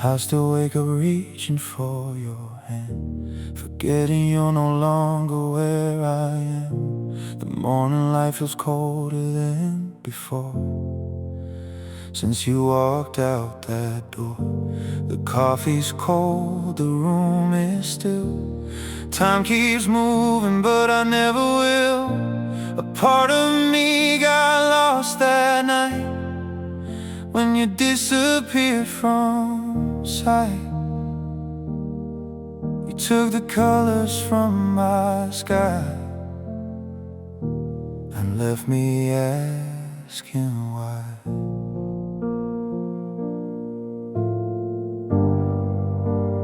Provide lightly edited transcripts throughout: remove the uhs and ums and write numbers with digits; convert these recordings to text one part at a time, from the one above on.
I still wake up reaching for your hand, forgetting you're no longer where I am. The morning light feels colder than before, since you walked out that door. The coffee's cold, the room is still. Time keeps moving, but I never will. A part of me got lost that night when you disappeared from sight. You took the colors from my sky and left me asking why.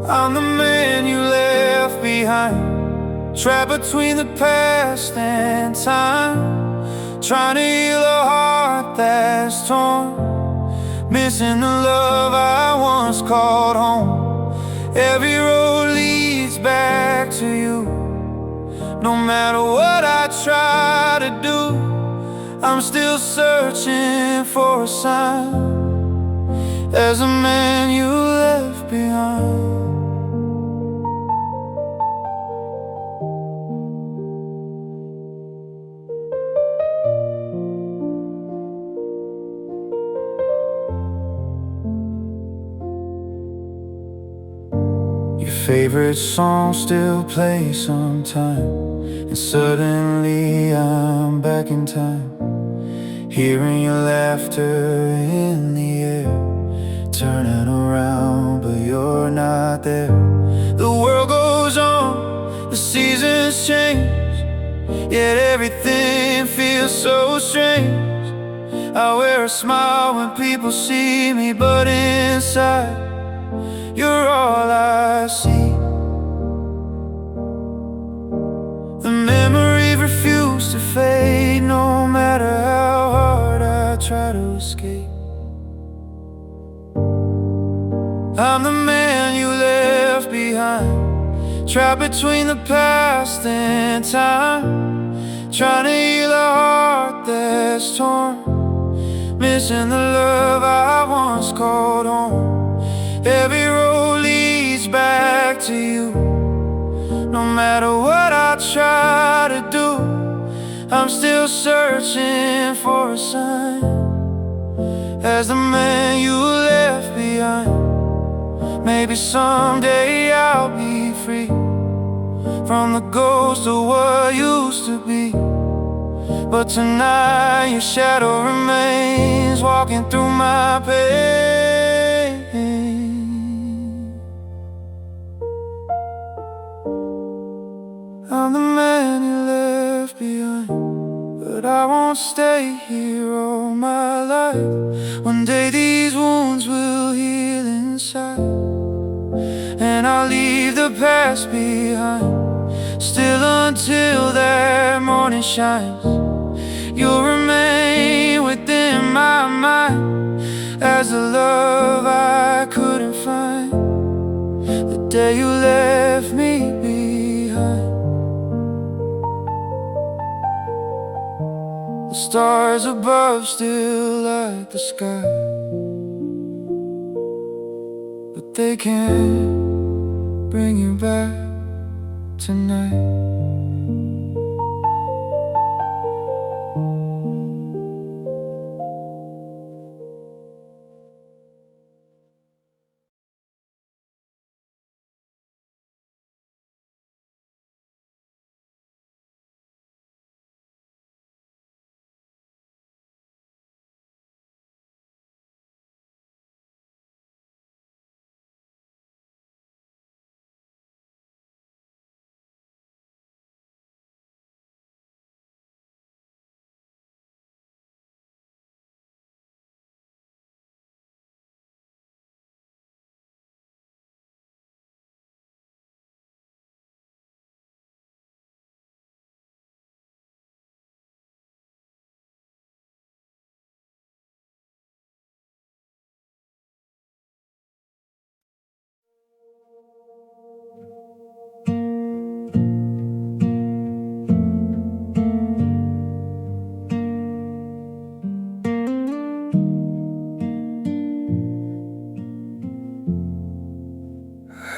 I'm the man you left behind, trapped between the past and time, trying to heal a heart that's torn, missing the love I once called home. Every road leads back to you. No matter what I try to do, I'm still searching for a sign. As a man you left behind. Your favorite song still plays sometime, and suddenly I'm back in time, hearing your laughter in the air, turning around but you're not there. The world goes on, the seasons change, yet everything feels so strange. I wear a smile when people see me, but inside you're all I see. The memories refuse to fade, no matter how hard I try to escape. I'm the man you left behind, trapped between the past and time, trying to heal a heart that's torn, missing the love I once called home. Every road leads back to you. No matter what I try to do, I'm still searching for a sign. As the man you left behind, maybe someday I'll be free from the ghost of what used to be. But tonight your shadow remains, walking through my pain. I'm the man you left behind, but I won't stay here all my life. One day these wounds will heal inside, and I'll leave the past behind. Still until that morning shines, you'll remain within my mind as the love I couldn't find the day you left me behind. The stars above still light the sky, but they can't bring you back tonight.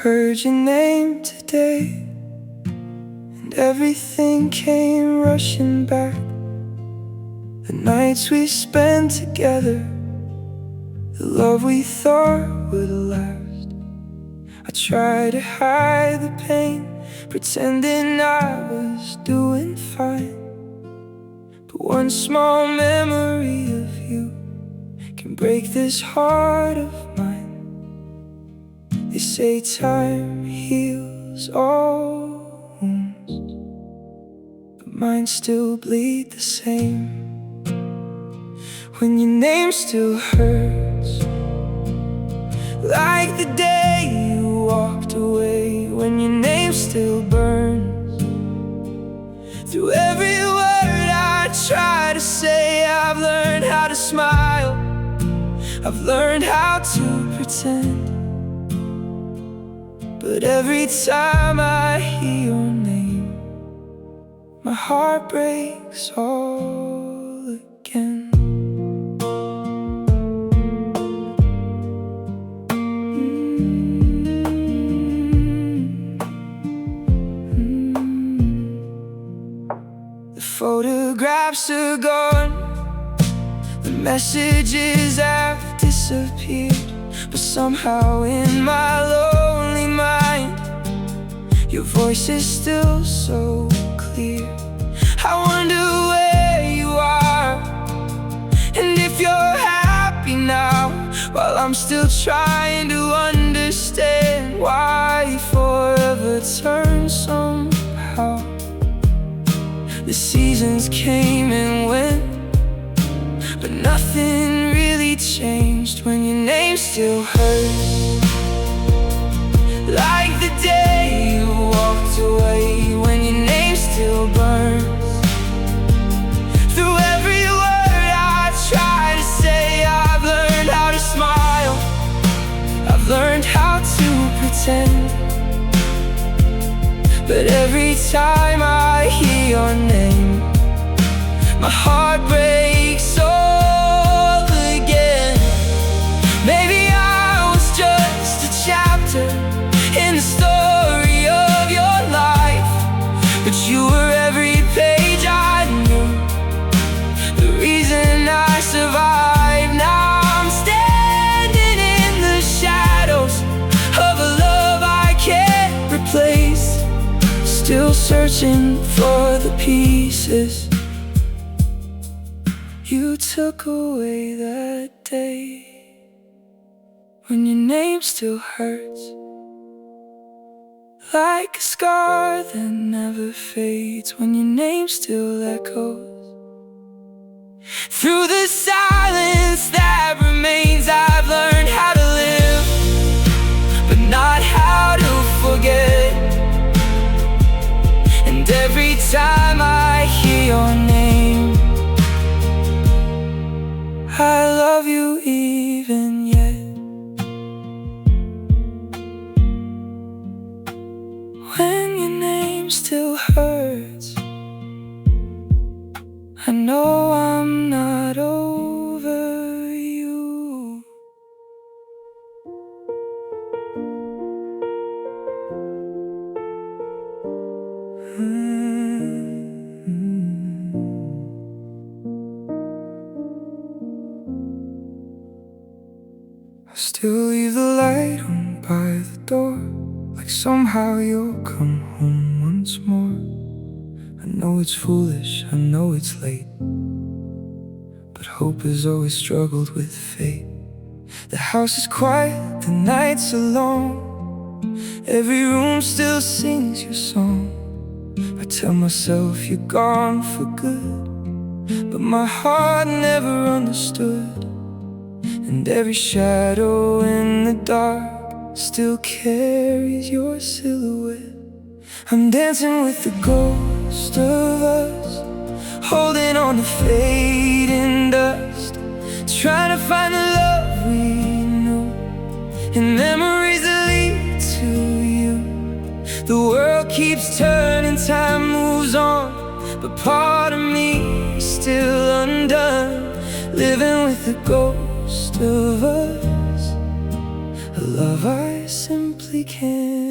heard your name today, and everything came rushing back. The nights we spent together, the love we thought would last. I tried to hide the pain, pretending I was doing fine. But one small memory of you can break this heart of mine. They say time heals all wounds, but mine still bleed the same. When your name still hurts, like the day you walked away. When your name still burns, through every word I try to say. I've learned how to smile, I've learned how to pretend. But every time I hear your name, my heart breaks all again. The photographs are gone, the messages have disappeared. But somehow in my lonely mind, your voice is still so clear. I wonder where you are, and if you're happy now, while I'm still trying to understand why you forever turn somehow. The seasons came and went, but nothing really changed. When your name still hurts, like the day you walked away. When your name still burns, through every word I try to say. I've learned how to smile, I've learned how to pretend. But every time I hear your name, my heart breaks all again. Maybe I was just a chapter in the story of your life, but you were every page I knew, the reason I survived. Now I'm standing in the shadows of a love I can't replace, still searching for the pieces you took away that day. When your name still hurts, like a scar that never fades. When your name still echoes through the silence that remains. I've learned how to live, but not how to forget. And every time I hear your name, I love you even yet. When your name still hurts, I know I'm not over you. I still leave the light on by the door, like somehow you'll come home once more. I know it's foolish, I know it's late, but hope has always struggled with fate. The house is quiet, the nights are long, every room still sings your song. I tell myself you're gone for good, but my heart never understood. And every shadow in the dark still carries your silhouette. I'm dancing with the ghost of us, holding on to fading dust, trying to find the love we knew in memories that lead to you. The world keeps turning, time moves on, but part of me is still undone, living with the ghost of us, a love I simply can't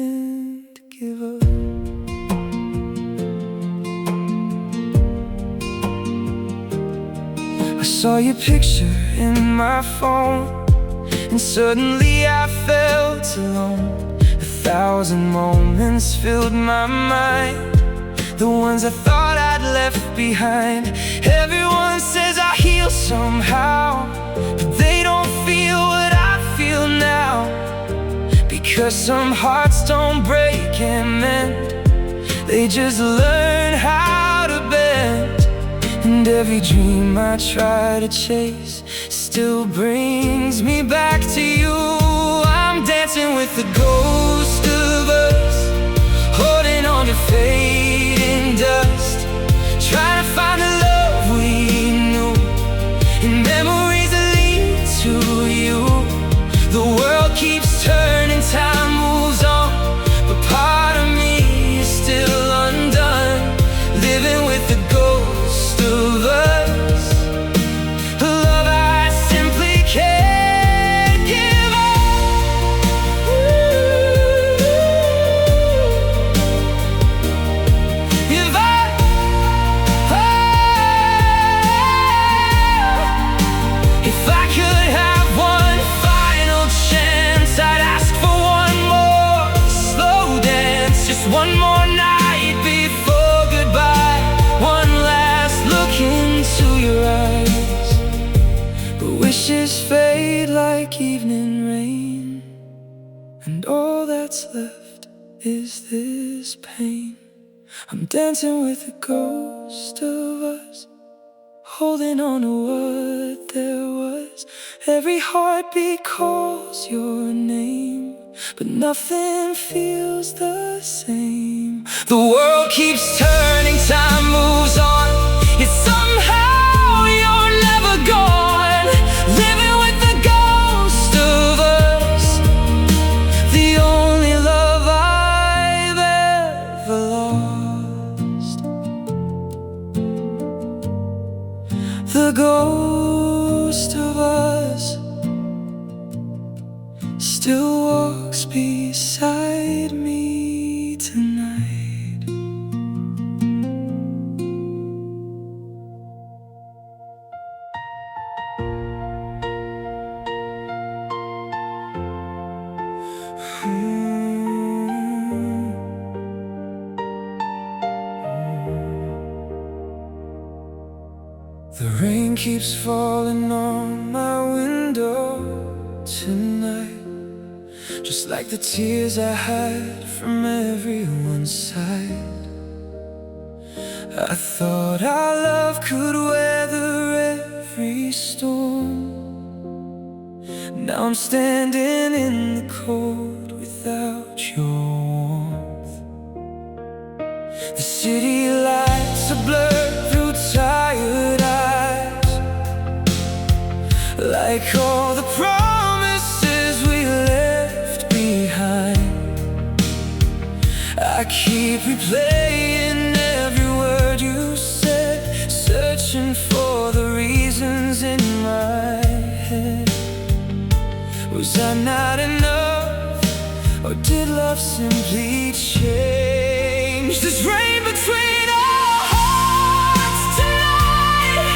saw your picture in my phone, and suddenly I felt alone. 1,000 moments filled my mind, the ones I thought I'd left behind. Everyone says I heal somehow, but they don't feel what I feel now. Because some hearts don't break and mend, they just learn how to bend. And every dream I try to chase still brings me back to you. I'm dancing with the ghost of us, holding on to fading dust, trying to find the love we knew in memories that lead to you. The world keeps turning, time moves on, but part of me is still undone, living with the ghost of us, a love I simply can't give up. If I could have one final chance, I'd ask for one more slow dance, just one more night before goodbye, one last look into your eyes. But wishes fade like evening rain, and all that's left is this pain. I'm dancing with the ghost of us, holding on to what there was. Every heartbeat calls your name, but nothing feels the same. The world keeps turning, time moves on, yet somehow you're never gone, living with the ghost of us, the only love I've ever lost. The ghost of us still walks beside me tonight. The rain keeps falling on my window tonight, just like the tears I hide from everyone's sight. I thought our love could weather every storm. Now I'm standing in the cold without your warmth. The city lights are blurred through tired eyes, like all the promises we left behind. I keep replaying every word you said, searching for the reasons in my head. Was I not enough, or did love simply change? This rain between our hearts tonight,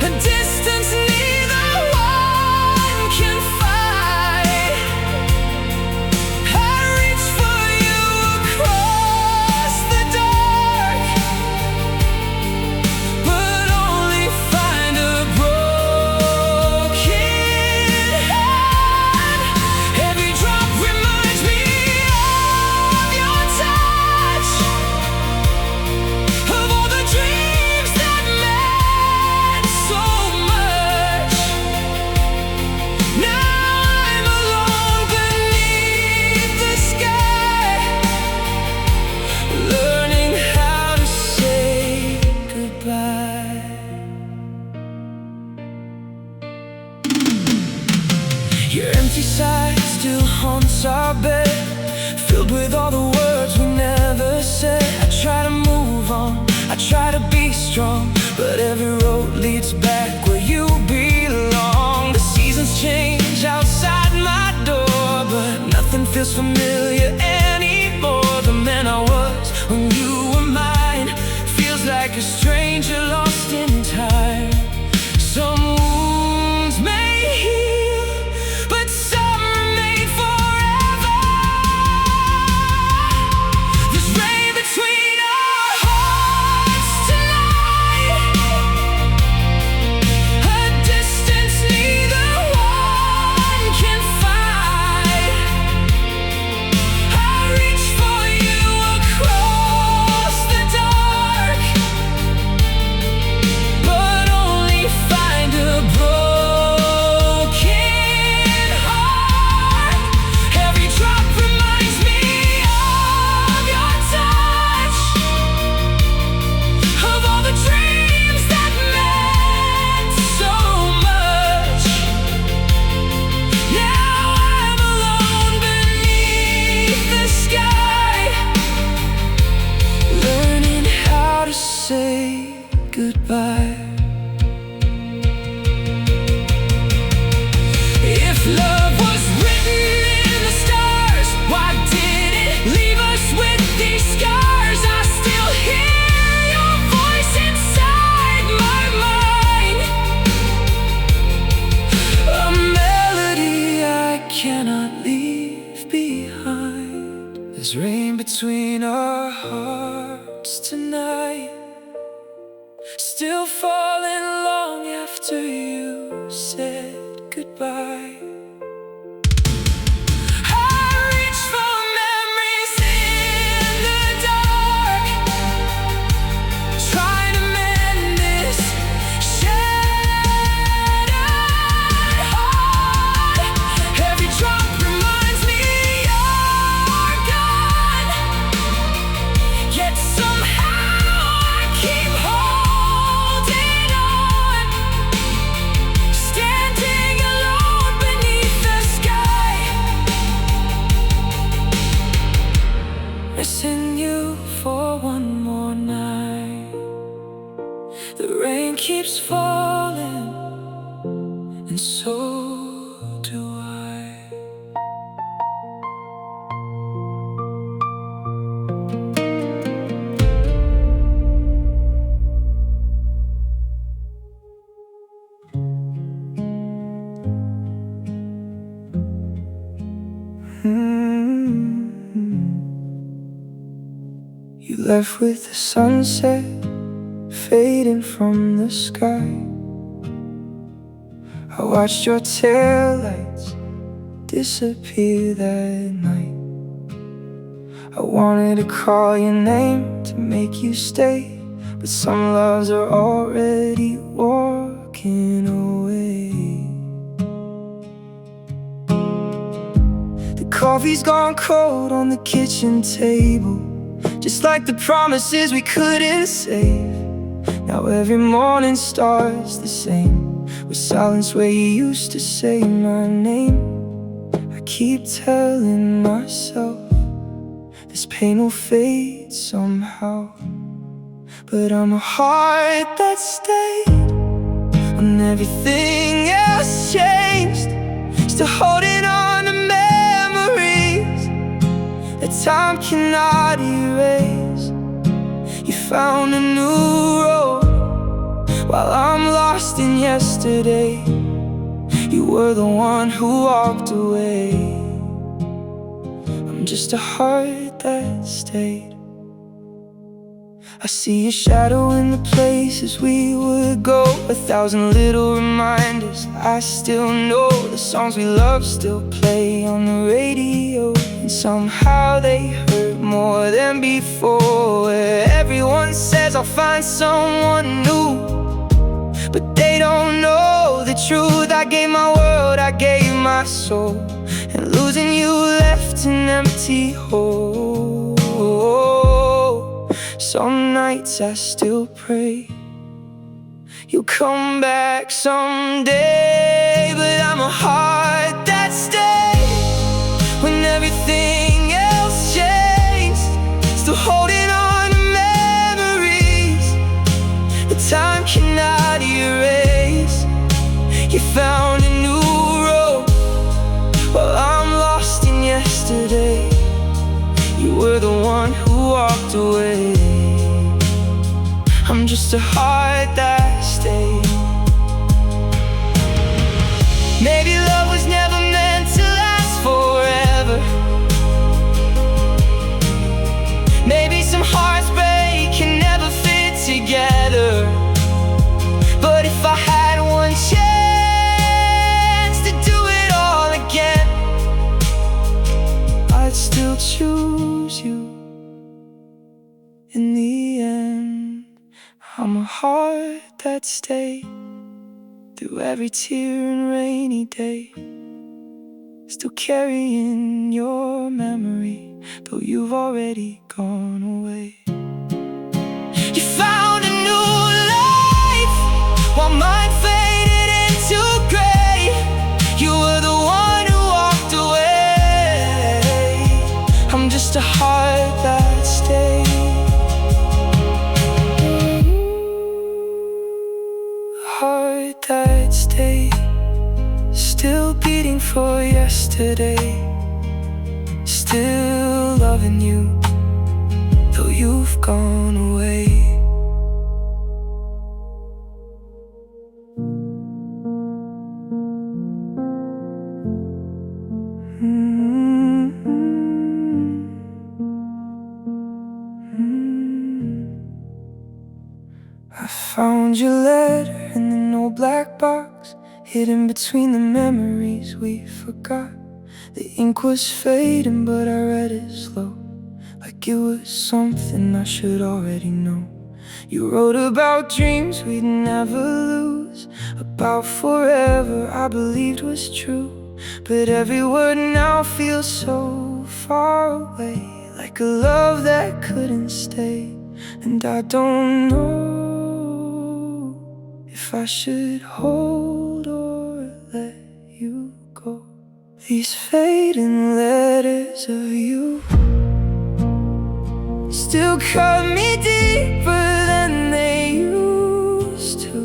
a distance neither one can fight. I reach for you across the dark, but only find a broken heart. Every drop reminds me of your touch, of all the dreams that meant so much. Now I'm alone beneath the sky, learning how to say goodbye. Your empty side still haunts our bed, filled with all the words we never said. I try to move on, I try to be strong, but every road leads back where you belong. The seasons change outside my door, but nothing feels familiar anymore. The man I was when you were mine feels like a stranger lost in time. between our hearts tonight, still falling long after you said goodbye. Missing you for one more night. The rain keeps falling, and so do I. You left with the sunset fading from the sky. I watched your taillights disappear that night. I wanted to call your name to make you stay, but some loves are already walking away. The coffee's gone cold on the kitchen table, just like the promises we couldn't save. Now every morning starts the same, with silence where you used to say my name. I keep telling myself this pain will fade somehow, but I'm a heart that stayed when everything else changed, still holding on to memories that time cannot erase. You found a new road while I'm lost in yesterday. You were the one who walked away. I'm just a heart that stayed. I see a shadow in the places we would go, 1,000 little reminders I still know. The songs we love still play on the radio, and somehow they hurt more than before. Where everyone says I'll find someone new, but they don't know the truth. I gave my world, I gave my soul, and losing you left an empty hole. Some nights I still pray you'll come back someday, but I'm a heart that stayed when everything else changed, still holding on to memories that time cannot erase. You found a new road while I'm lost in yesterday. You were the one who walked away. I'm just a heart that stayed. Maybe love was never meant to last forever. Maybe some hearts break can never fit together. But if I had one chance to do it all again, I'd still choose you in the end. I'm a heart that stayed through every tear and rainy day, still carrying your memory, though you've already gone away. You found a new life while mine faded into gray. You were the one who walked away. I'm just a heart that stayed. Heart that stayed, still beating for yesterday, still loving you, though you've gone away. found your letter in an old black box, hidden between the memories we forgot. The ink was fading, but I read it slow, like it was something I should already know. You wrote about dreams we'd never lose, about forever I believed was true. But every word now feels so far away, like a love that couldn't stay. And I don't know if I should hold or let you go. These fading letters of you still cut me deeper than they used to.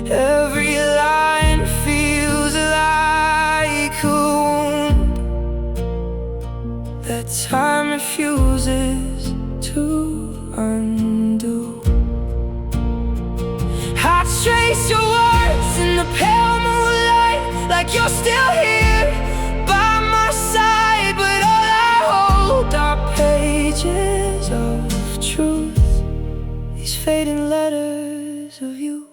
Every line feels like a wound that time refuses to undo. I trace your words in the pale moonlight, like you're still here by my side. But all I hold are pages of truth, these fading letters of you.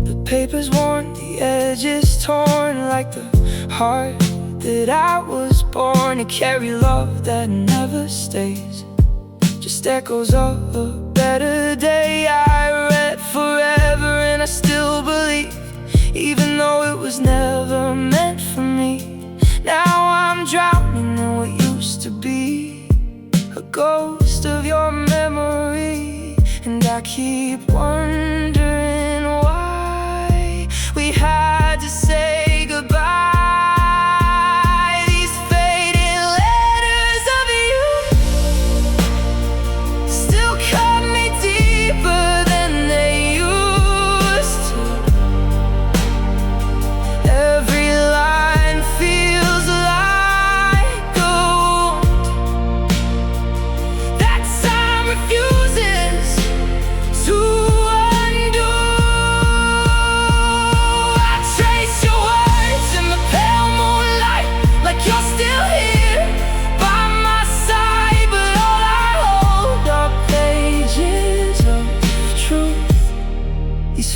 The paper's worn, the edges torn, like the heart that I was born to carry. Love that never stays, just echoes of a better day. I read forever and I still believe, even though it was never meant for me. Now I'm drowning in what used to be a ghost of your memory. And I keep wondering why we had to say goodbye.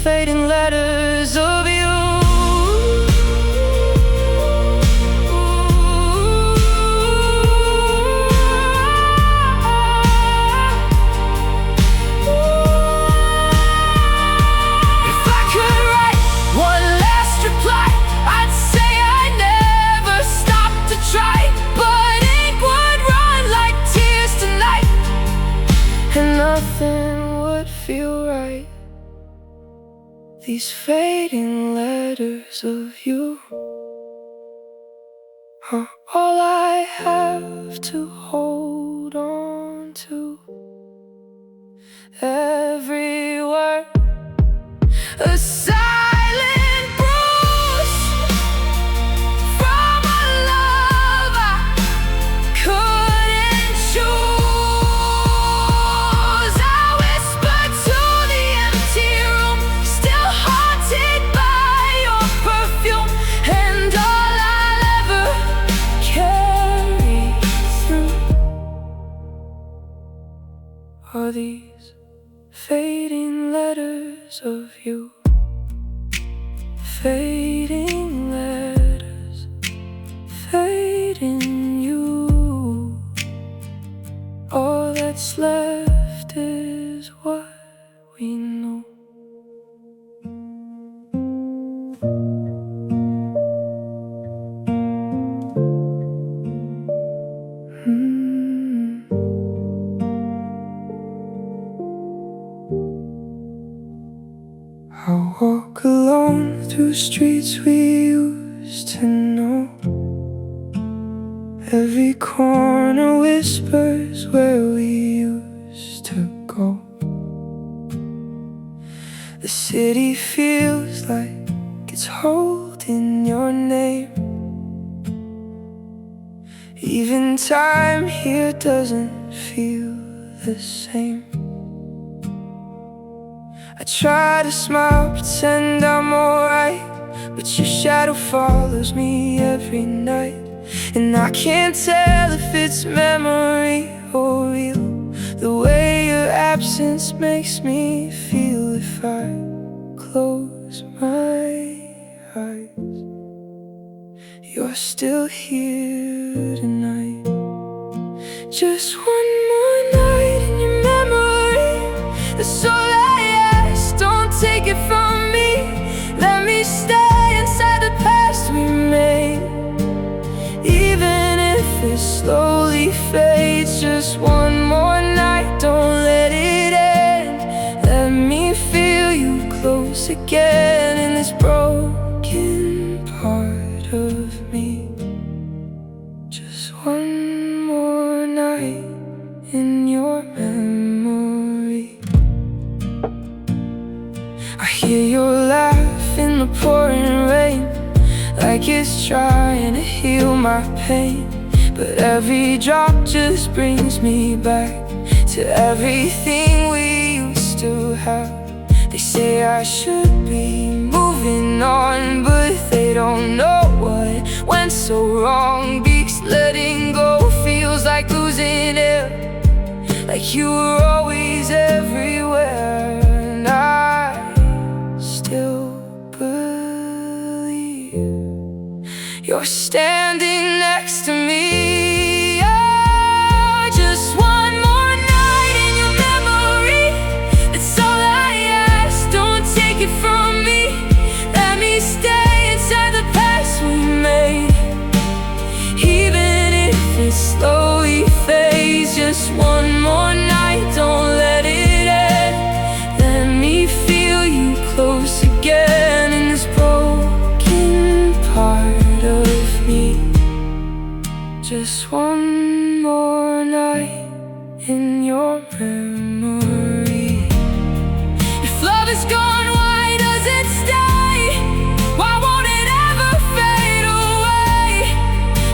Fading letters of you. If I could write one last reply, I'd say I never stopped to try. But ink would run like tears tonight, and nothing would feel right. These fading letters of you are all I have to hold on to. Every word a silent bruise from a love I couldn't choose. I whispered to the empty room, still haunted by your perfume. And all I'll ever carry through are these fading letters of you. Fading letters, fading you. All that's left is what we know. I walk alone through streets we used to know. Every corner whispers where we used to go. The city feels like it's holding your name. Even time here doesn't feel the same. I try to smile, pretend I'm alright, but your shadow follows me every night. And I can't tell if it's memory or real. The way your absence makes me feel if I close my eyes. You're still here tonight. Just one more night in your memory. That's all I ask, don't take it from me. Let me stay inside the past we made. Even if it slowly fades, just one more night, don't let it end. Let me feel you close again in this broken part of me. Just one more night in your memory. I hear your laugh in the pouring rain, like it's trying to heal my pain. But every drop just brings me back to everything we used to have. They say I should be moving on, but they don't know what went so wrong. Because letting go feels like losing air, like you were always everywhere. And I still believe you're standing next to me. Oh, just one more night in your memory. That's all I ask, don't take it from me. Let me stay inside the past we made. Even if it slowly fades, just one more night, don't let it end. Let me feel you close again in this broken part of me. Just one more night in your memory. If love is gone, why does it stay? Why won't it ever fade away?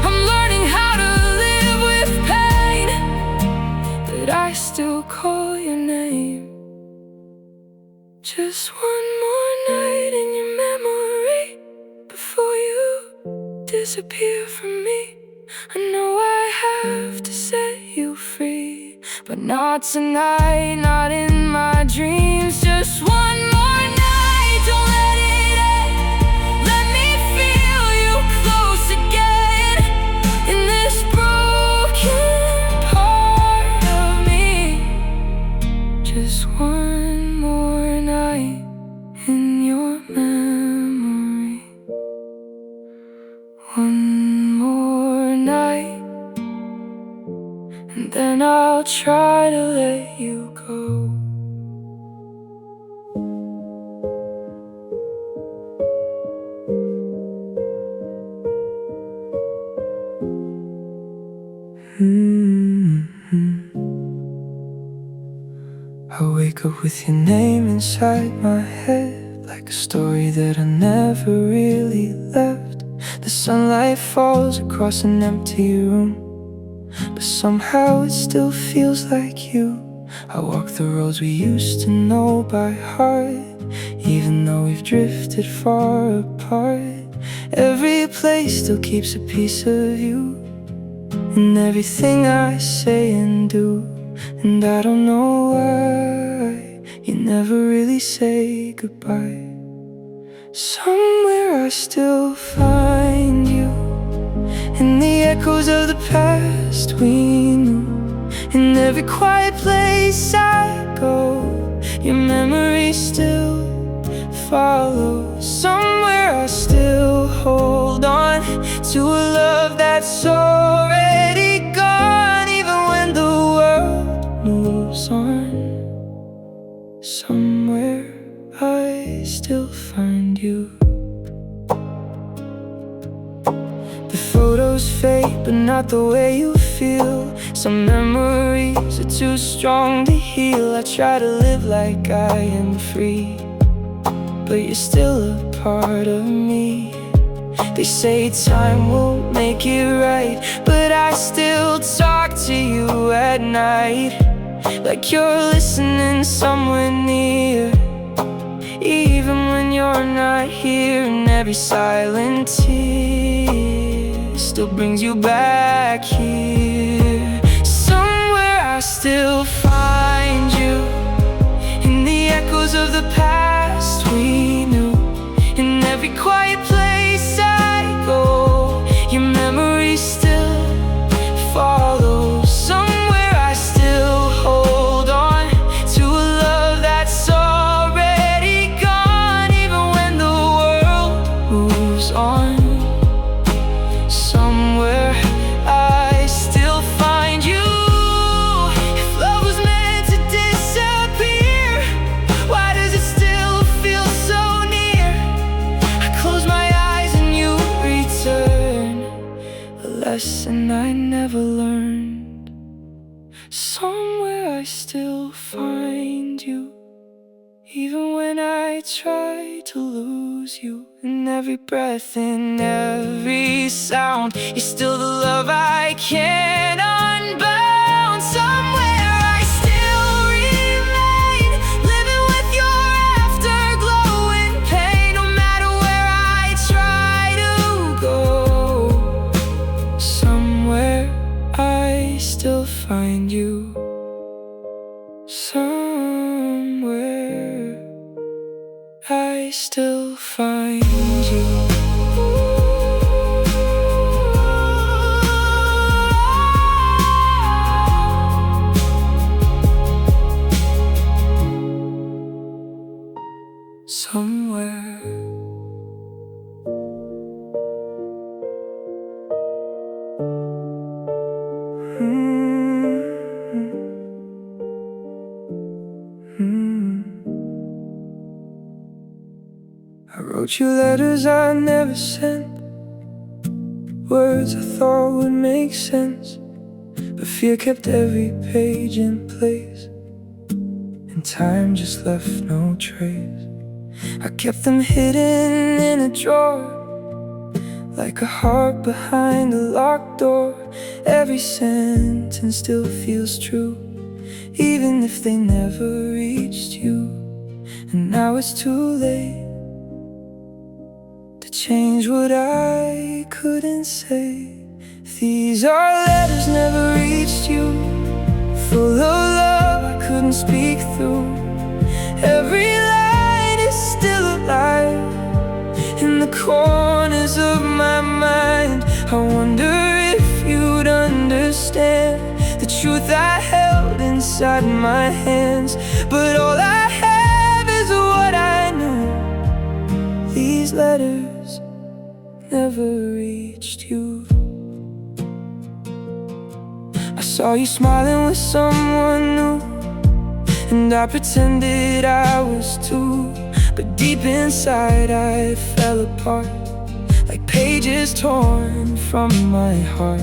I'm learning how to live with pain, but I still call your name. Just one more night in your memory before you disappear from me. I know I have to set you free, but not tonight, not in my dreams. Just one more night, don't let it end. Let me feel you close again in this broken part of me. Just one more night in your memory. One more night, and then I'll try to let you go. I wake up with your name inside my head, like a story that I never really left. The sunlight falls across an empty room, but somehow it still feels like you. I walk the roads we used to know by heart, even though we've drifted far apart. Every place still keeps a piece of you in everything I say and do. And I don't know why you never really say goodbye. Somewhere I still find you in the echoes of the past we knew. In every quiet place I go, your memory still follows. Somewhere I still hold on to a love that's already gone, even when the world moves on. Somewhere I still find you. The photos fade, but not the way you feel. Some memories are too strong to heal. I try to live like I am free, but you're still a part of me. They say time will make it right, but I still talk to you at night, like you're listening somewhere near. Even when you're not here, and every silent tear still brings you back here. Somewhere I still find you in the echoes of the past we knew. In every quiet place I go, your memory still follows. Somewhere I still hold on to a love that's already gone. Even when the world moves on, somewhere I still find you. If love was meant to disappear, why does it still feel so near? I close my eyes and you return, a lesson I never learned. Somewhere I still find you, even when I try to lose you. In every breath, in every sound, you're still the love I can't unbound. Somewhere I still remain, living with your afterglow and pain. No matter where I try to go, somewhere I still find you. Somewhere I still find you. Somewhere. I wrote you letters I never sent, words I thought would make sense, but fear kept every page in place, and time just left no trace. I kept them hidden in a drawer, like a heart behind a locked door. Every sentence still feels true, even if they never reached you. And now it's too late to change what I couldn't say. These are letters never reached you, full of love I couldn't speak through. Every line is still alive in the corners of my mind. I wonder if you'd understand the truth I held inside my hands. But all I have is what I knew. These letters never reached you. I saw you smiling with someone new, and I pretended I was too. But deep inside I fell apart, like pages torn from my heart.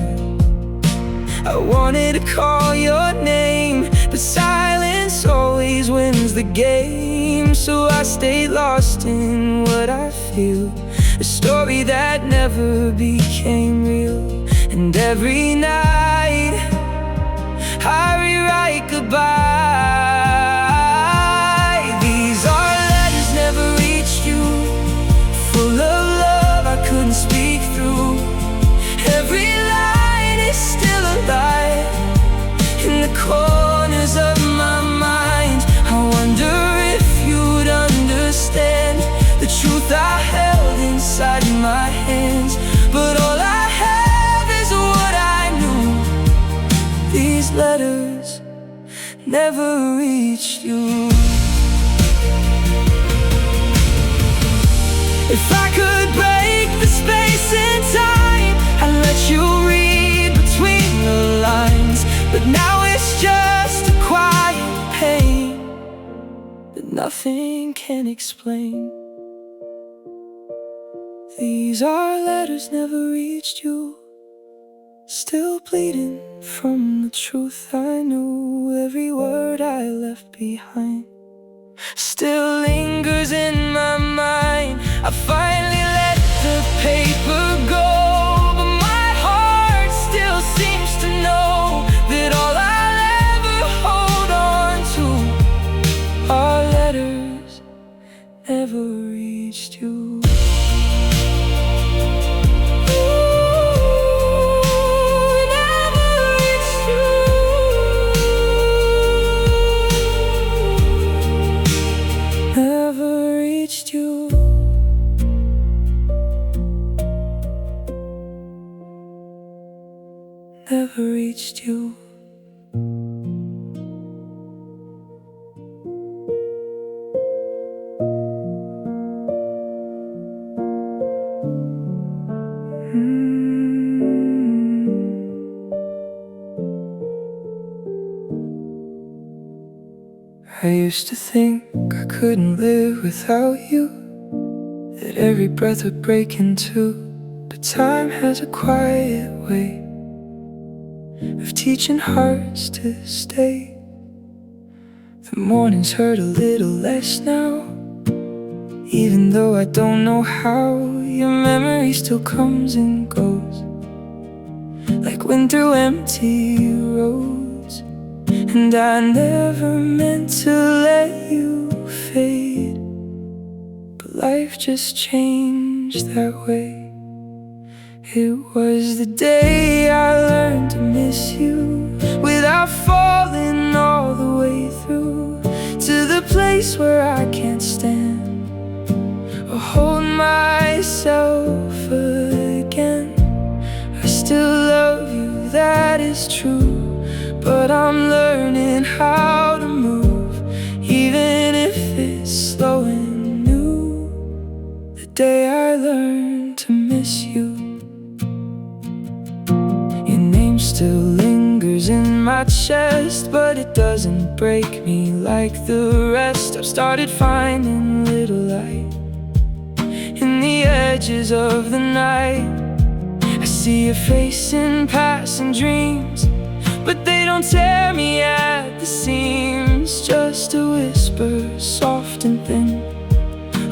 I wanted to call your name, but silence always wins the game. So I stayed lost in what I feel, a story that never became real. And every night I rewrite goodbye. These are letters never reached you, full of love I couldn't speak through. Every line is still alive in the corners of my mind. I wonder if you'd understand the truth I held inside my hands. But all I have is what I knew. These letters never reached you. If I could break the space in time, I'd let you read between the lines. But now it's just a quiet pain that nothing can explain. These are letters never reached you, still bleeding from the truth I knew. Every word I left behind still lingers in my mind. I finally let the paper go, but my heart still seems to know that all I'll ever hold on to are letters never reached you. Never reached you. used to think I couldn't live without you, that every breath would break in two. But time has a quiet way of teaching hearts to stay. The mornings hurt a little less now, even though I don't know how. Your memory still comes and goes, like wind through empty roads. And I never meant to let you fade, but life just changed that way. It was the day I learned to miss you, without falling all the way through to the place where I can't stand or hold myself again. I still love you, that is true, but I'm learning how to move, even if it's slow and new. The day I learned to miss you. Your name still lingers in my chest, but it doesn't break me like the rest. I've started finding little light in the edges of the night. I see your face in passing dreams, but they don't tear me at the seams. Just a whisper, soft and thin,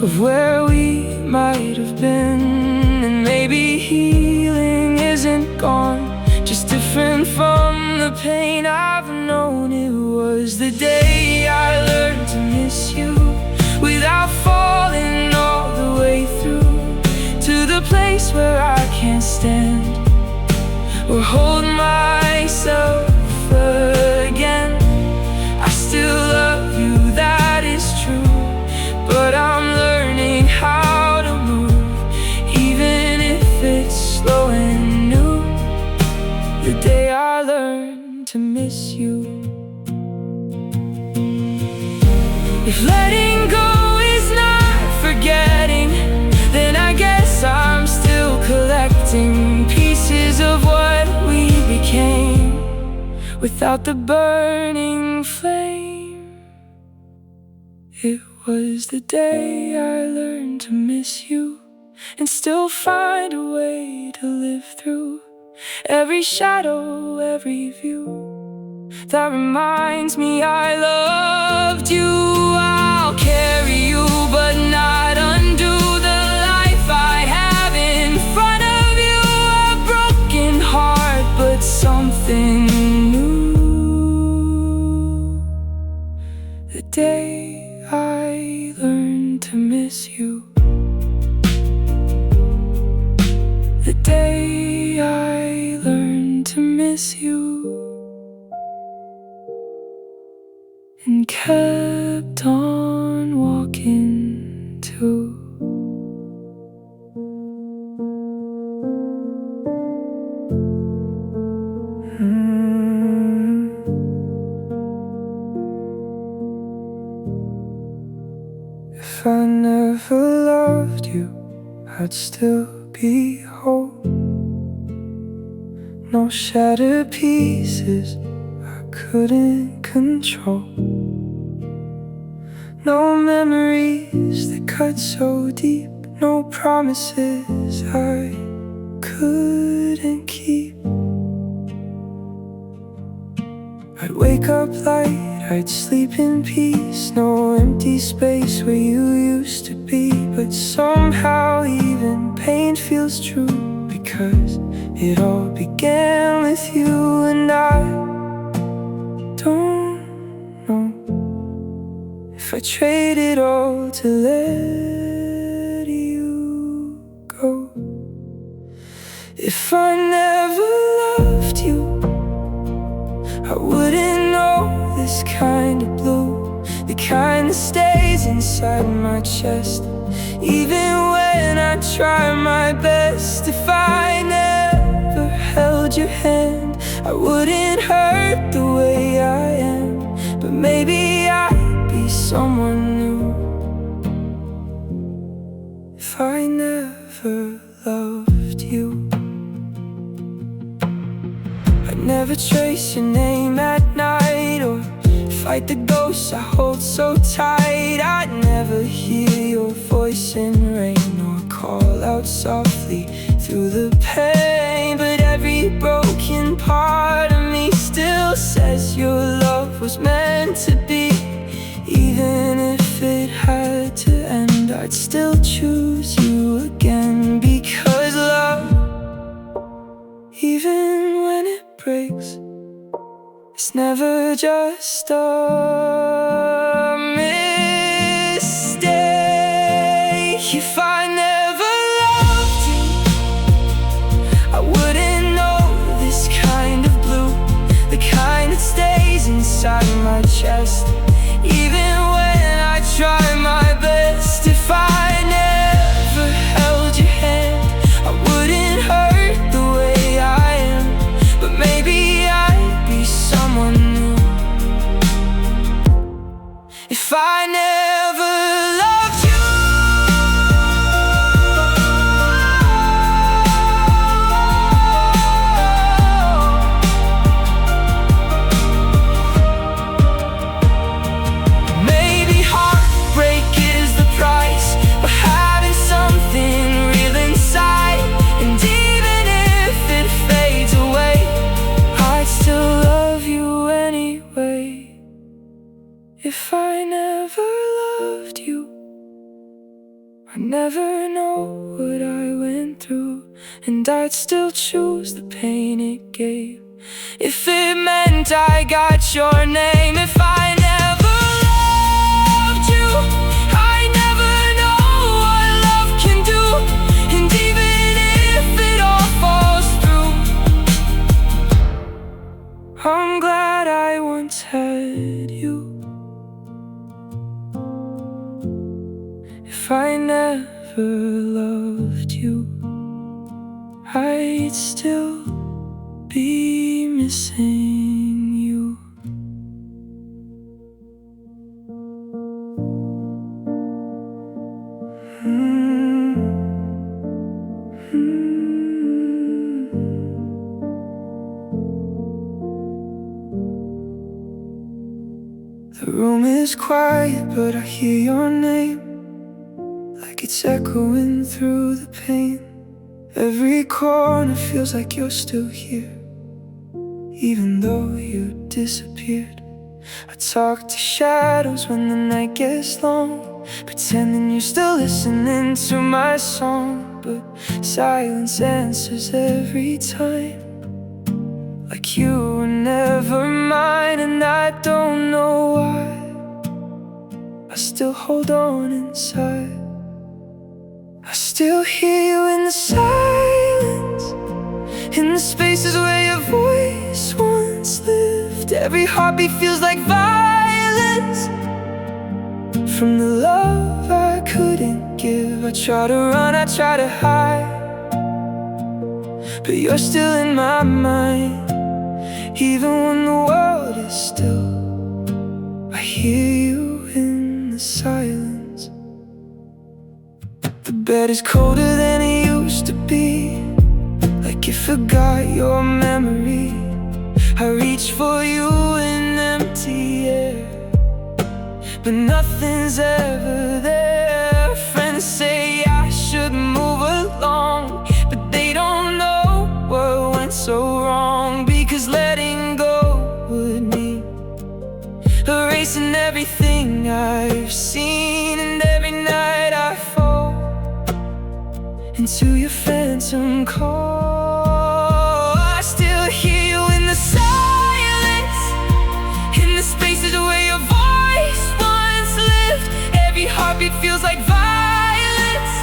of where we might have been. And maybe healing isn't gone, just different from the pain I've known. It was the day I learned to miss you, without falling all the way through to the place where I can't stand or hold myself again. I still love you, that is true, but I'm learning how to move, even if it's slow and new. The day I learned to miss you. If letting go is not forgetting, then I guess I'm still collecting pieces of what we became, without the burning flame. It was the day I learned to miss you, and still find a way to live through every shadow, every view that reminds me I loved you. I'll carry you, but not undo the life I have in front of you. A broken heart, but something new. The day I learned to miss you. The day I learned to miss you, and kept on walking too. If I never loved you, I'd still be whole. No shattered pieces I couldn't control, no memories that cut so deep, no promises I couldn't keep. I'd wake up light, I'd sleep in peace, no empty space where you used to be. But somehow even pain feels true, because it all began with you. And I don't know if I trade it all to let you go. If I never loved you, I wouldn't know this kind of blue, the kind that stays inside my chest, even when I try my best. If I never held your hand, I wouldn't hurt the way I am. But maybe I'd be someone new if I never loved you. I'd never trace your name at night, or if fight the ghosts I hold so tight. I never hear your voice in rain or call out softly through the pain, but every broken part of me still says your love was meant to be. Even if it had to end, I'd still choose you again. Because love, even when it breaks, it's never just a mistake. If I never loved you, I wouldn't know this kind of blue, the kind that stays inside my chest. Even when I try my best, if I never held your hand, I wouldn't hurt the way I am. But maybe I'd be someone new if I never loved you. Maybe heartbreak is the price for having something real inside. And even if it fades away, I'd still love you anyway. If I never loved you, I'd never know what I went through, and I'd still choose the pain it gave. If it meant I got your name. If I never loved you, I never know what love can do. And even if it all falls through, I'm glad I once had you. If I never loved you, I'd still be missing you. The room is quiet, but I hear your name, like it's echoing through the pain. Every corner feels like you're still here, even though you disappeared. I talk to shadows when the night gets long, pretending you're still listening to my song. But silence answers every time, like you were never mine. And I don't know why I still hold on inside. I still hear you in the silence, in the spaces where your voice once lived. Every heartbeat feels like violence from the love I couldn't give. I try to run, I try to hide, but you're still in my mind. Even when the world is still, I hear you in the silence. The bed is colder than it used to be, like it forgot your memory. I reach for you in empty air, but nothing's ever there. Friends say I should move along, but they don't know what went so wrong. Because letting go would mean erasing everything I've seen. And every night I fall into your phantom call. I still hear you in the silence, in the spaces where your voice once lived. Every heartbeat feels like violence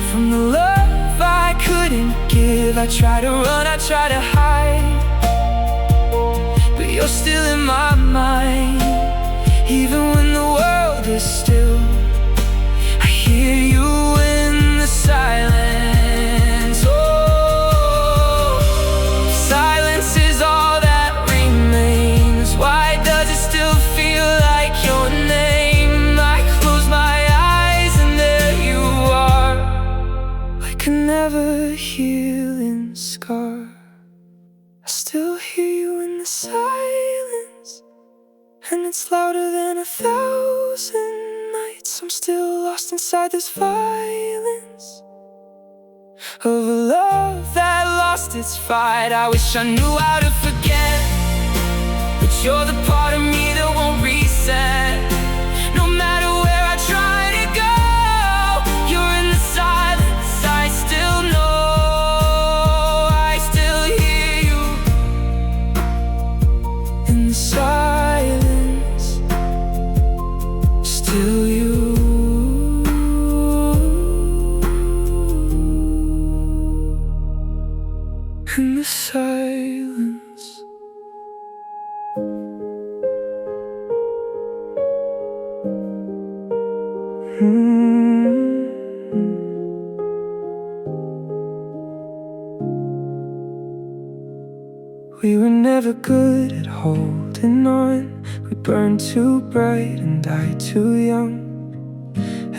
from the love I couldn't give. I try to run, I try to hide, but you're still in my mind. Even when the world is still, I hear you in the silence. Oh, silence is all that remains. Why does it still feel like your name? I close my eyes and there you are, like a never healing scar. I still hear you in the silence, and it's louder than 1,000 nights. I'm still lost inside this violence of a love that lost its fight. I wish I knew how to forget, but you're the part of me that won't reset. No matter where I try to go, you're in the silence. I still know, I still hear you in the silence. Still you. In the silence. We were never good at holding on. We burned too bright and died too young.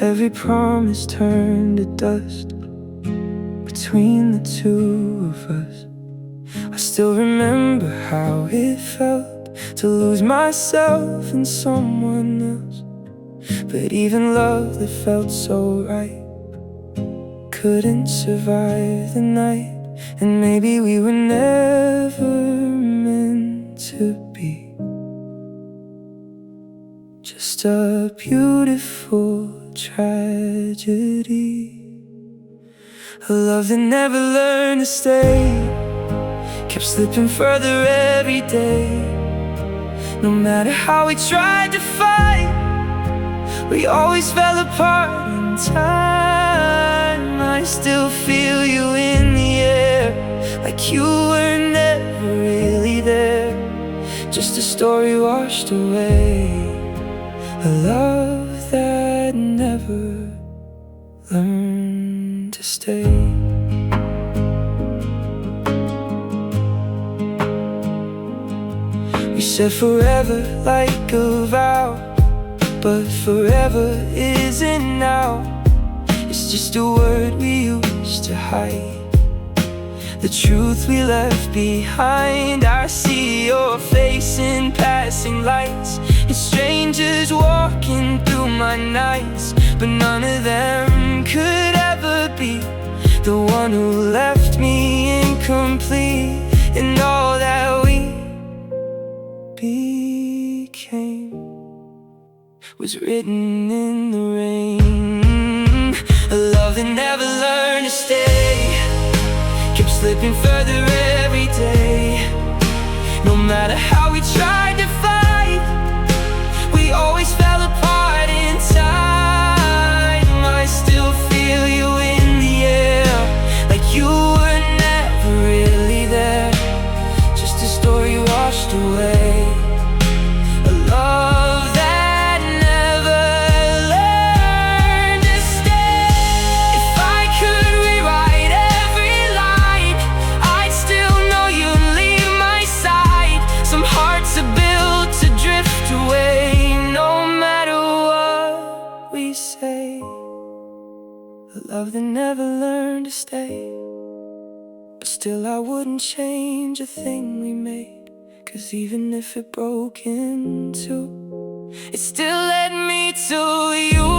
Every promise turned to dust between the two of us. I still remember how it felt to lose myself in someone else. But even love that felt so right couldn't survive the night. And maybe we were never meant to be. Just a beautiful tragedy. A love that never learned to stay, kept slipping further every day. No matter how we tried to fight, we always fell apart in time. I still feel you in the air, like you were never really there. Just a story washed away, a love that never learned to stay. We said forever like a vow, but forever isn't now. It's just a word we used to hide, the truth we left behind. I see your face in passing lights, and strangers walking through my nights. But none of them could ever be the one who left me incomplete. And all that we became was written in the rain. A love that never learned to stay, kept slipping further every day. No matter how we tried to fight, we always fell apart in time. I still feel you in the air, like you were never really there. Just a story washed away, a love that never learned to stay. If I could rewrite every line, I'd still know you'd leave my side. Some hearts are built to drift away, no matter what we say. A love that never learned to stay. But still I wouldn't change a thing we made, 'cause even if it broke in two, it still led me to you.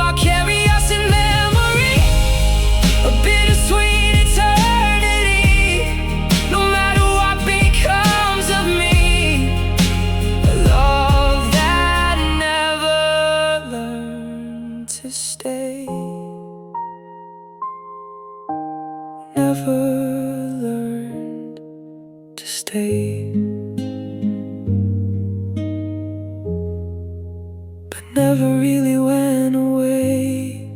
I'll carry us in memory, a bittersweet eternity. No matter what becomes of me, a love that never learned to stay. Never learned to stay, but never really went away.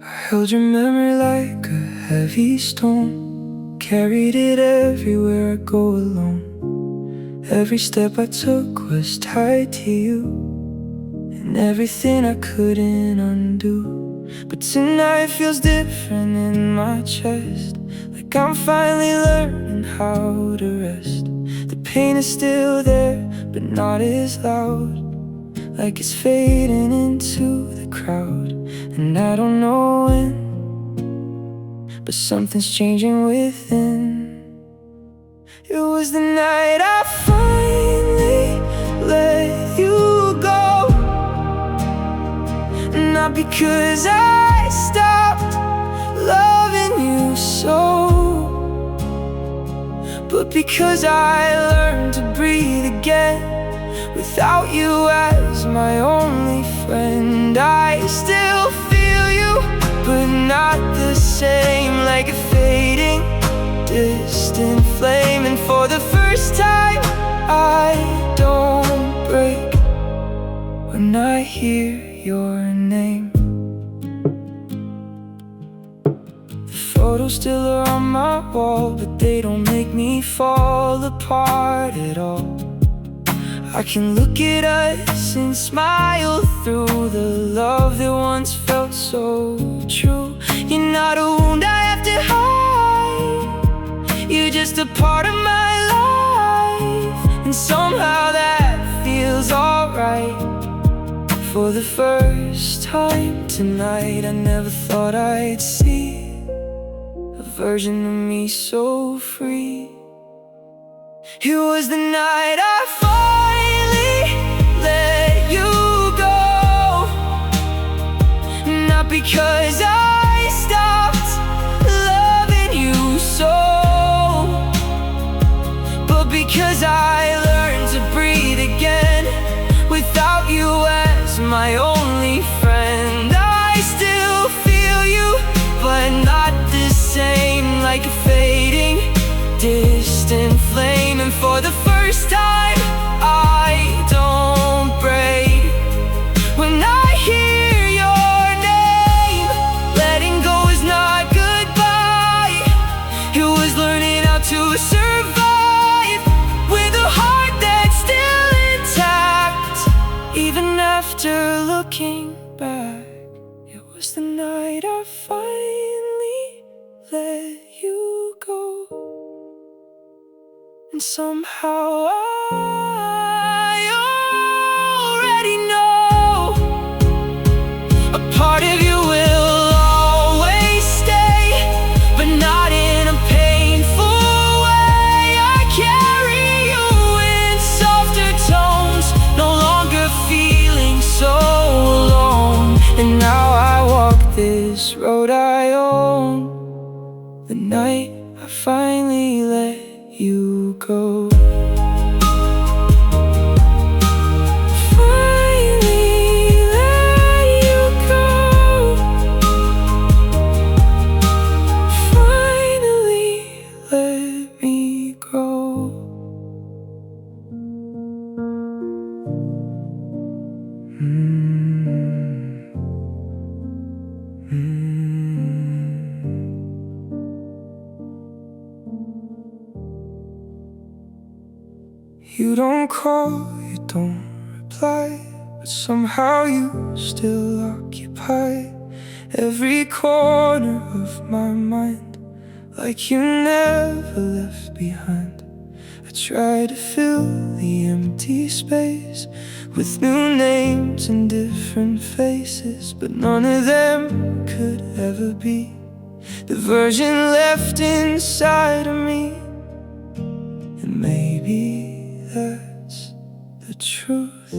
I held your memory like a heavy stone, carried it everywhere I go alone. Every step I took was tied to you, and everything I couldn't undo. But tonight feels different in my chest, like I'm finally learning how to rest. The pain is still there, but not as loud, like it's fading into the crowd. And I don't know when, but something's changing within. It was the night I finally let you go, not because I stopped loving you so, but because I learned to breathe again without you as my only friend. I still feel you, but not the same, like a fading, distant flame. And for the first time, I don't break when I hear your name. The photos still are on my wall, but they don't make me fall apart at all. I can look at us and smile through the love that once felt so true. You're not a wound I have to hide, you're just a part of my life. And somehow that feels alright. For the first time tonight, I never thought I'd see a version of me so free. It was the night I finally let you go, not because I stopped loving you so, but because I learned to breathe again without you as my only friend. I still feel you, but not the same, like a fading, distant flame. And for the first time, I don't break when I hear your name. Letting go is not goodbye, it was learning how to survive with a heart that's still intact. Even after looking back, it was the night I finally let you go. And somehow I already know a part of you will always stay, but not in a painful way. I carry you in softer tones, no longer feeling so alone. And now I walk this road I own, the night I finally let you go. Finally let you go. Finally let me go. You don't call, you don't reply, but somehow you still occupy every corner of my mind, like you never left behind. I try to fill the empty space with new names and different faces, but none of them could ever be the version left inside of me. And maybe that's the truth.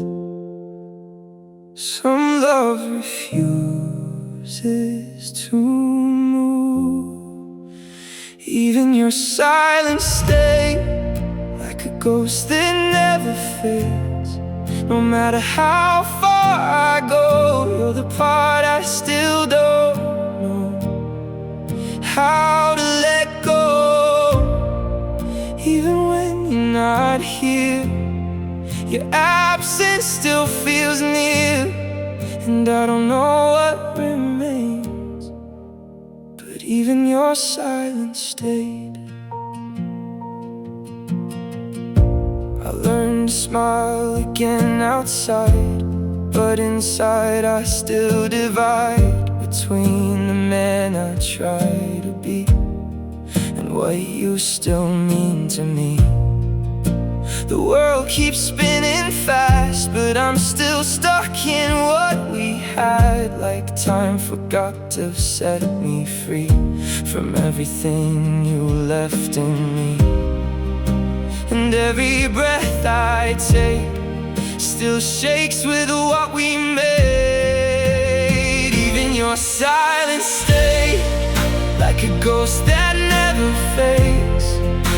Some love refuses to move. Even your silence stays like a ghost that never fades. No matter how far I go, you're the part I still don't know how to let go. Even when you're not here, your absence still feels near. And I don't know what remains, but even your silence stayed. I learned to smile again outside, but inside I still divide between the man I try to be and what you still mean to me. The world keeps spinning fast, but I'm still stuck in what we had. Like time forgot to set me free from everything you left in me. And every breath I take still shakes with what we made. Even your silence stayed like a ghost that never fades.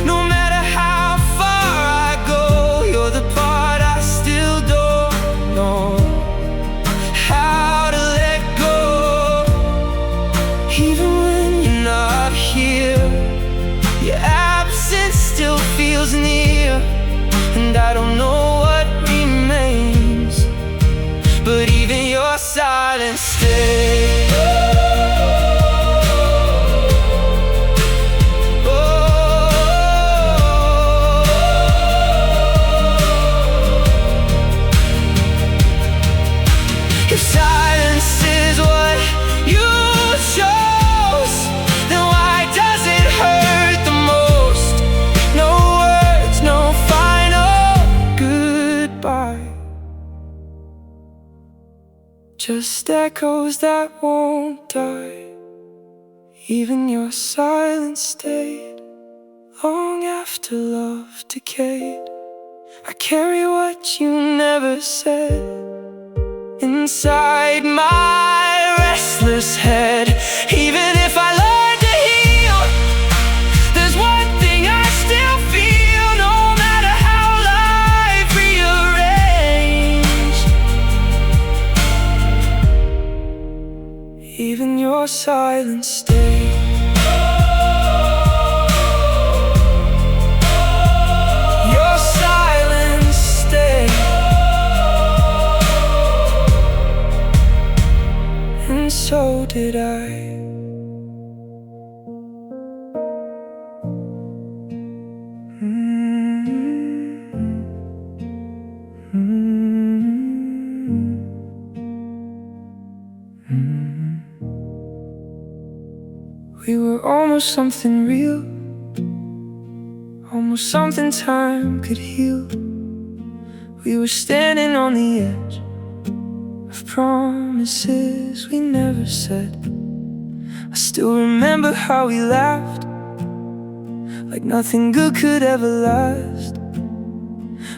No matter how far I go, you're the part I still don't know how to let go. Even when you're not here, your absence still feels near. And I don't know what remains, but even your silence stays. If silence is what you chose, then why does it hurt the most? No words, no final goodbye, just echoes that won't die. Even your silence stayed long after love decayed. I carry what you never said inside my restless head. Even if I learn to heal, there's one thing I still feel. No matter how life rearranged, even your silence stays. Your silence stays. And so did I. We were almost something real, almost something time could heal. We were standing on the edge of promises we never said. I still remember how we laughed like nothing good could ever last.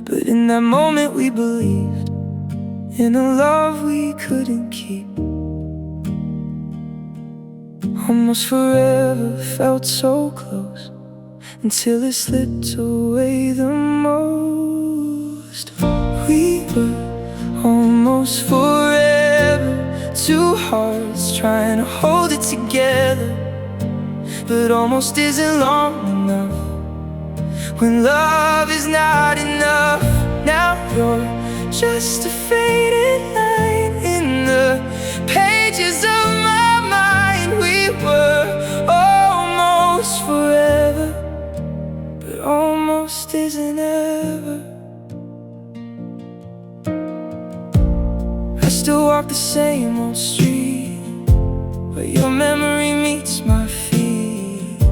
But in that moment we believed in a love we couldn't keep. Almost forever felt so close until it slipped away the most. We were almost forever, two hearts trying to hold it together. But almost isn't long enough when love is not enough. Now you're just a faded line in the pages of my mind. We were almost forever, but almost isn't ever. I still walk the same old street where your memory meets my feet.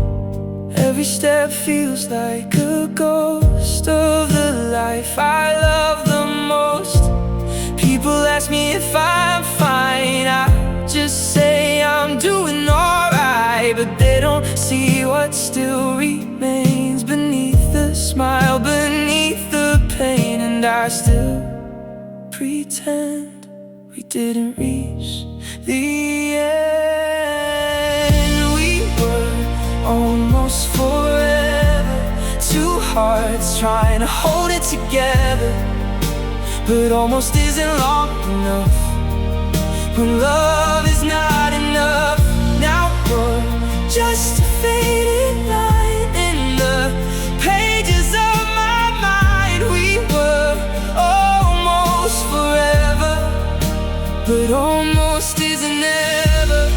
Every step feels like a ghost of the life I love the most. People ask me if I'm fine, I just say I'm doing alright. But they don't see what still remains beneath the smile, beneath the pain. And I still pretend we didn't reach the end. We were almost forever, two hearts trying to hold it together. But almost isn't long enough when love is not enough. Now we're just a faded line in the pages of my mind. We were almost forever, but almost isn't ever.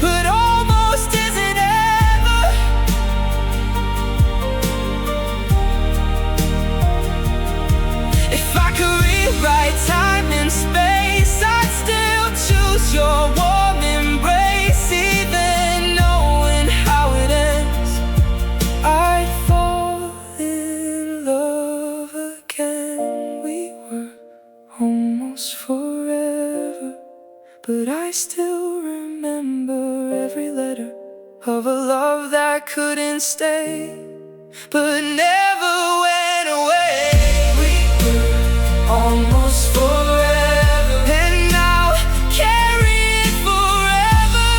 But almost isn't ever. If I could rewrite time, almost forever, but I still remember every letter of a love that couldn't stay, but never went away. We were almost forever, and now carry it forever.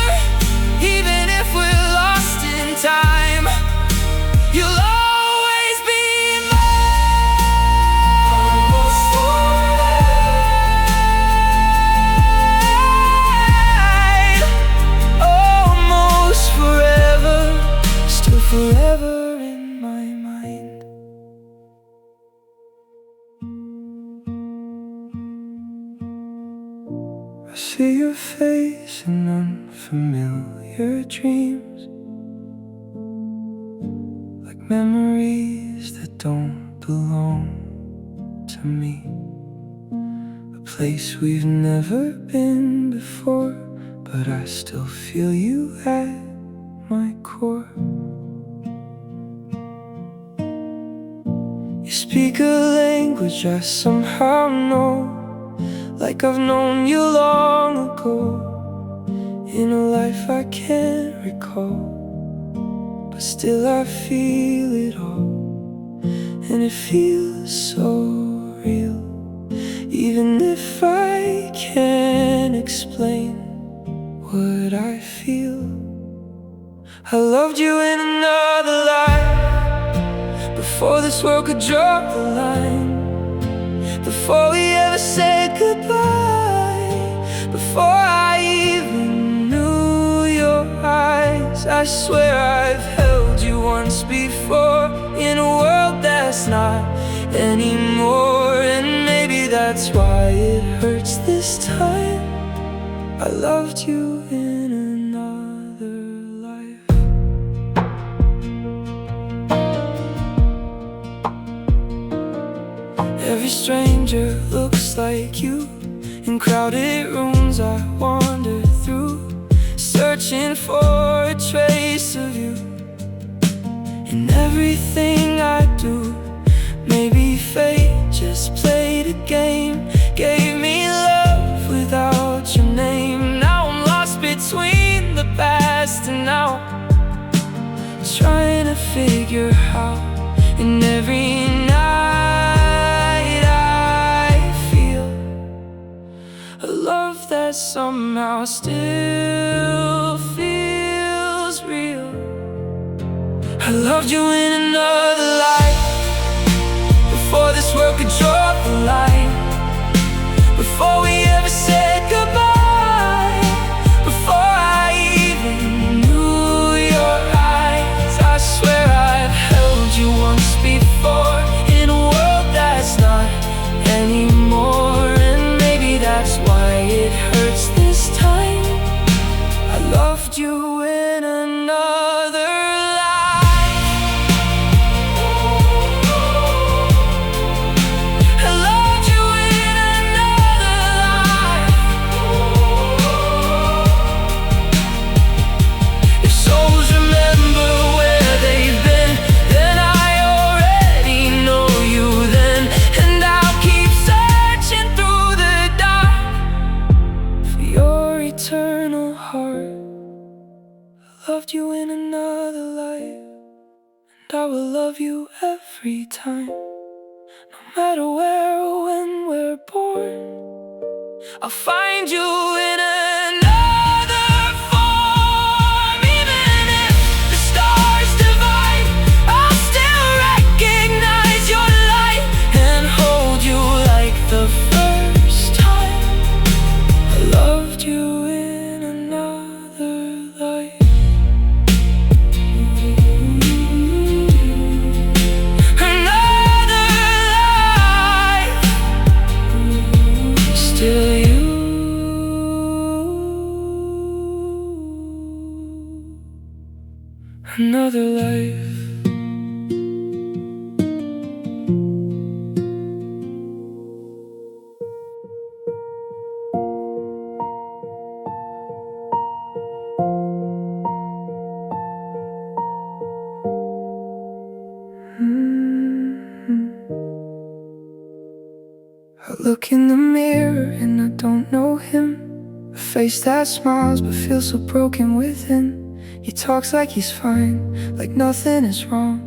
Even if we're lost in time, you'll always be mine. Almost forever, almost forever, still forever in my mind. I see your face in unfamiliar dreams, like memories that don't belong to me. A place we've never been before, but I still feel you at my core. You speak a language I somehow know, like I've known you long ago, in a life I can't recall, but still I feel it all, and it feels so real. Even if I can't explain what I feel, I loved you in another life, before this world could draw the line, before we ever said goodbye, before I even knew your eyes. I swear I've held you once before, in a world that's not anymore, and maybe that's why it hurts this time. I loved you in another life. Every stranger looks like you, in crowded rooms I wander through, searching for a trace of you in everything I do. Maybe fate just played a game, gave me love without your name. Now I'm lost between the past and now, trying to figure out. And every night I feel a love that somehow still feels real. I loved you in another life, before this world could draw the line, before we ever said goodbye, before I even knew your eyes. I swear I've held you once before, in a world that's not anymore, and maybe that's why it hurts this time. I loved you in another life. I loved you in another life. If souls remember where they've been, then I already know you then, and I'll keep searching through the dark for your eternal heart. I loved you in another life, and I will love you every time, no matter where or when we're born. I'll find you in another form. Even if the stars divide, I'll still recognize your light and hold you like the first time. I loved you in another life. Another life, still you. Another life. I look in the mirror and I don't know him. A face that smiles but feels so broken within. He talks like he's fine, like nothing is wrong,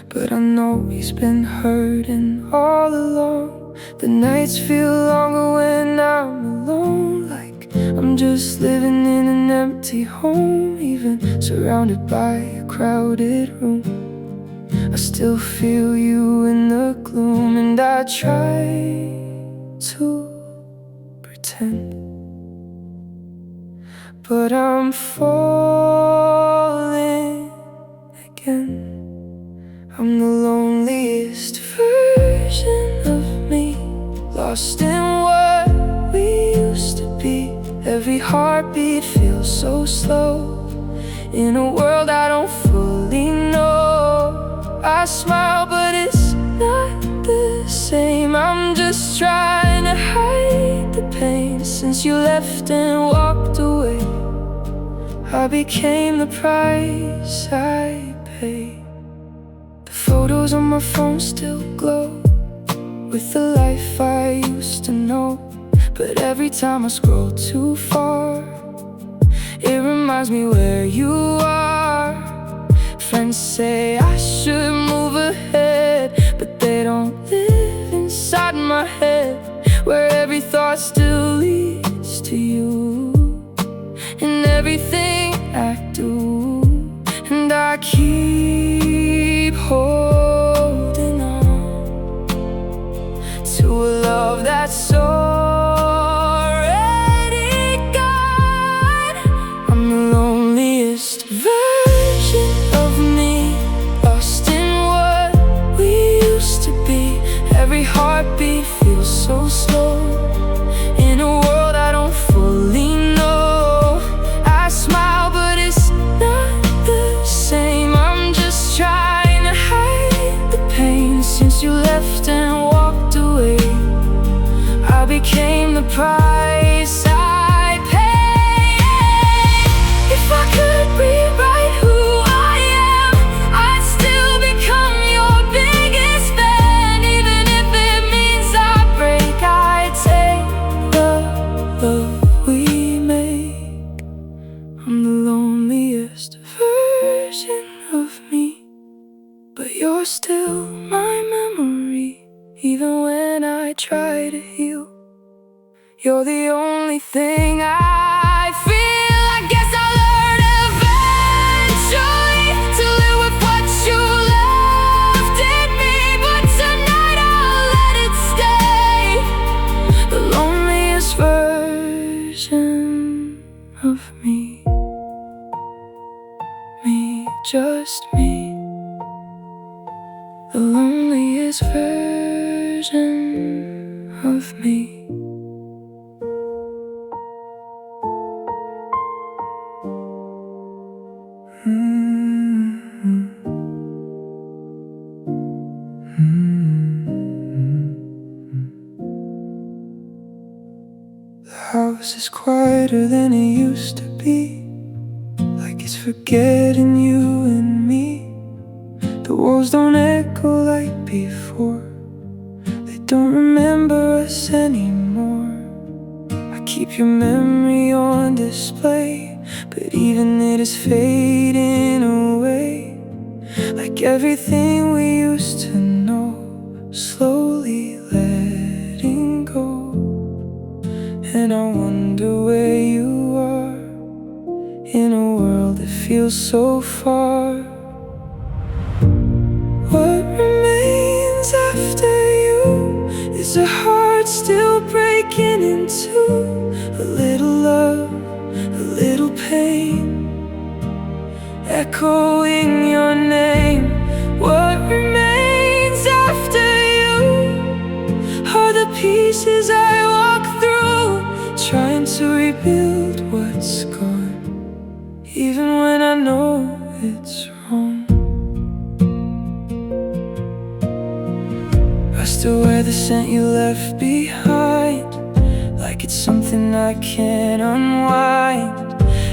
but I know he's been hurting all along. The nights feel longer when I'm alone, like I'm just living in an empty home. Even surrounded by a crowded room, I still feel you in the gloom. And I try to pretend, but I'm falling again. I'm the loneliest version of me, lost in what we used to be. Every heartbeat feels so slow in a world I don't fully know. I smile but it's not the same. I'm just trying to hide the pain. Since you left and walked away, I became the price I paid. The photos on my phone still glow with the life I used to know, but every time I scroll too far, it reminds me where you are. Friends say I should move ahead, but they don't live inside my head, where every thought still leads to you in everything I do. And I keep holding on to a love that's already gone. I'm the loneliest version of me, lost in what we used to be. Every heartbeat feels so slow in a world I don't fully know. I smile but it's not the same. I'm just trying to hide the pain. Since you left and walked away, I became the price I pay. If I could rewrite who I am, I'd still become your biggest fan. Even if it means I break, I'd take the love we make. I'm the loneliest version of me, but you're still my memory. Even when I try to heal, you're the only thing I feel. I guess I'll learn eventually to live with what you left in me, but tonight I'll let it stay. The loneliest version of me, just me. The loneliest version of me. The house is quieter than it used to be, like it's forgetting you and me. The walls don't echo like before, they don't remember us anymore. I keep your memory on display, but even it is fading away, like everything we used to know, slowly letting go. And I wonder where you are in a world that feels so far. What remains after you is a heart still breaking in two. A little love, a little pain, echoing your name. What remains after you are the pieces I walk through, trying to rebuild what's gone, even when I know it's wrong. I still wear the scent you left behind, like it's something I can't unwind.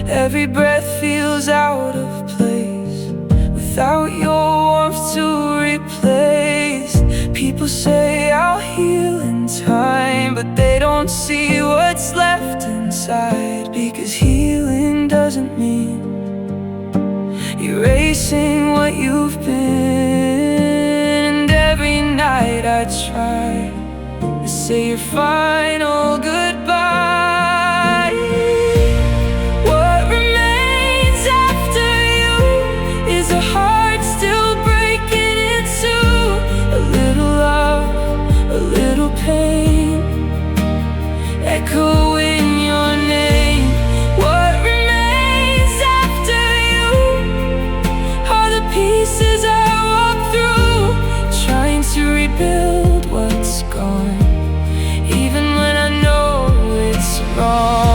Every breath feels out of place without your warmth to replace. People say I'll heal and in time, but they don't see what's left inside. Because healing doesn't mean erasing what you've been. And every night I try to say your final goodbye. What remains after you is a heart still breaking in two. A little love, a little pain, echoing your name. What remains after you are the pieces I walk through, trying to rebuild what's gone, even when I know it's wrong.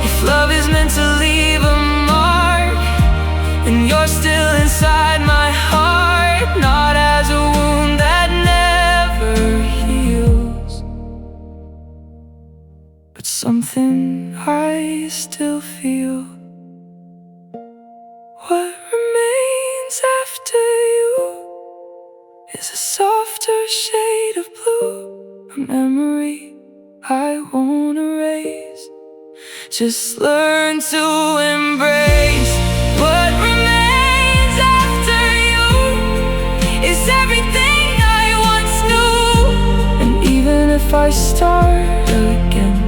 If love is meant to leave a mark, then you're still inside my heart, not as a wound that never heals, but something I still feel. What remains after you is a softer shade of blue, a memory I won't erase. Just learn to embrace. What remains after you is everything I once knew. And even if I start again,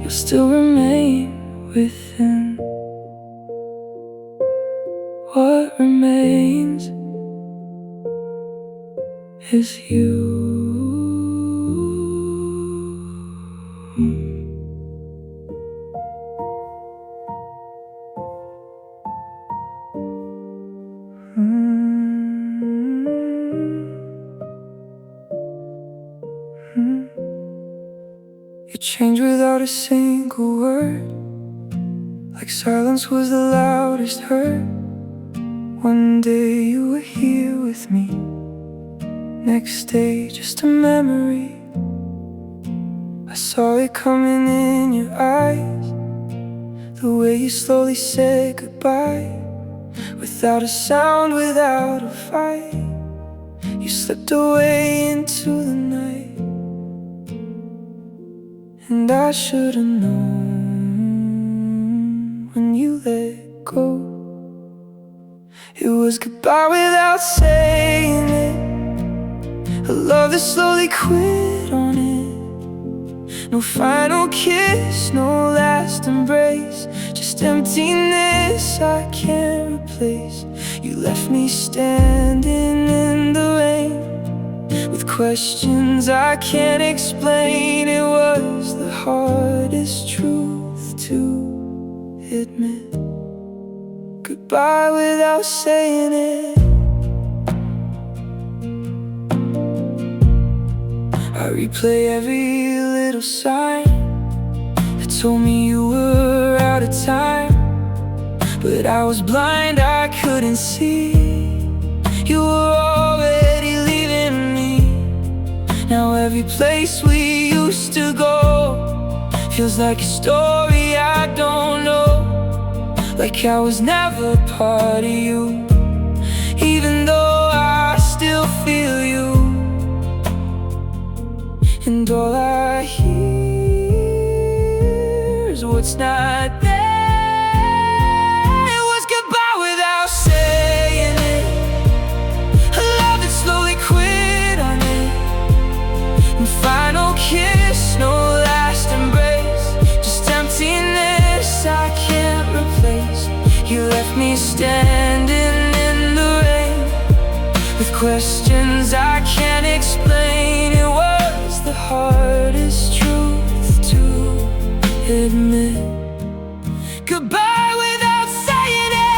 you'll still remain within. What remains is you. You changed without a single word, like silence was the loudest hurt. One day you were here with me, next day just a memory. I saw it coming in your eyes, the way you slowly said goodbye, without a sound, without a fight. You slipped away into the night, and I should've known when you let go. It was goodbye without saying it, a love that slowly quit on it. No final kiss, no last embrace, just emptiness I can't replace. You left me standing in the rain, with questions I can't explain. It was the hardest truth to admit. Goodbye without saying it. I replay every little sign that told me you were out of time, but I was blind, I couldn't see. You were already leaving me. Now every place we used to go feels like a story I don't know, like I was never part of you, even though I still feel you. And all I hear is what's not there. It was goodbye without saying it, a love that slowly quit on it. And final kiss, no last embrace, just emptiness I can't replace. You left me standing in the rain, with questions I can't explain. It was the hardest truth to admit. Goodbye without saying it.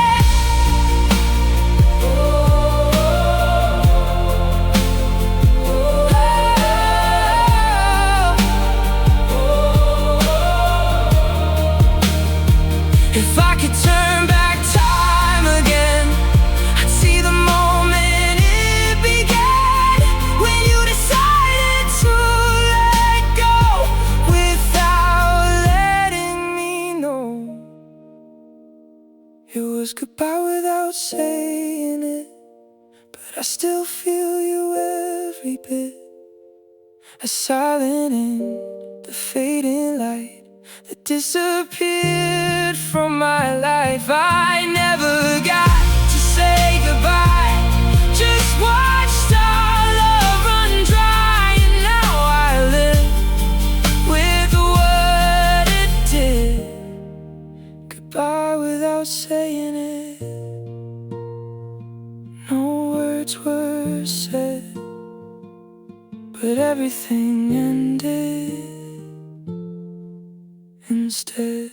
If I could turn back time again, I'd see the moment it began, when you decided to let was goodbye without saying it, but I still feel you every bit. A silent in the fading light that disappeared from my life. I never got to say goodbye, just watched our love run dry. And now I live with what it did. Goodbye without saying it. No words were said, but everything ended instead.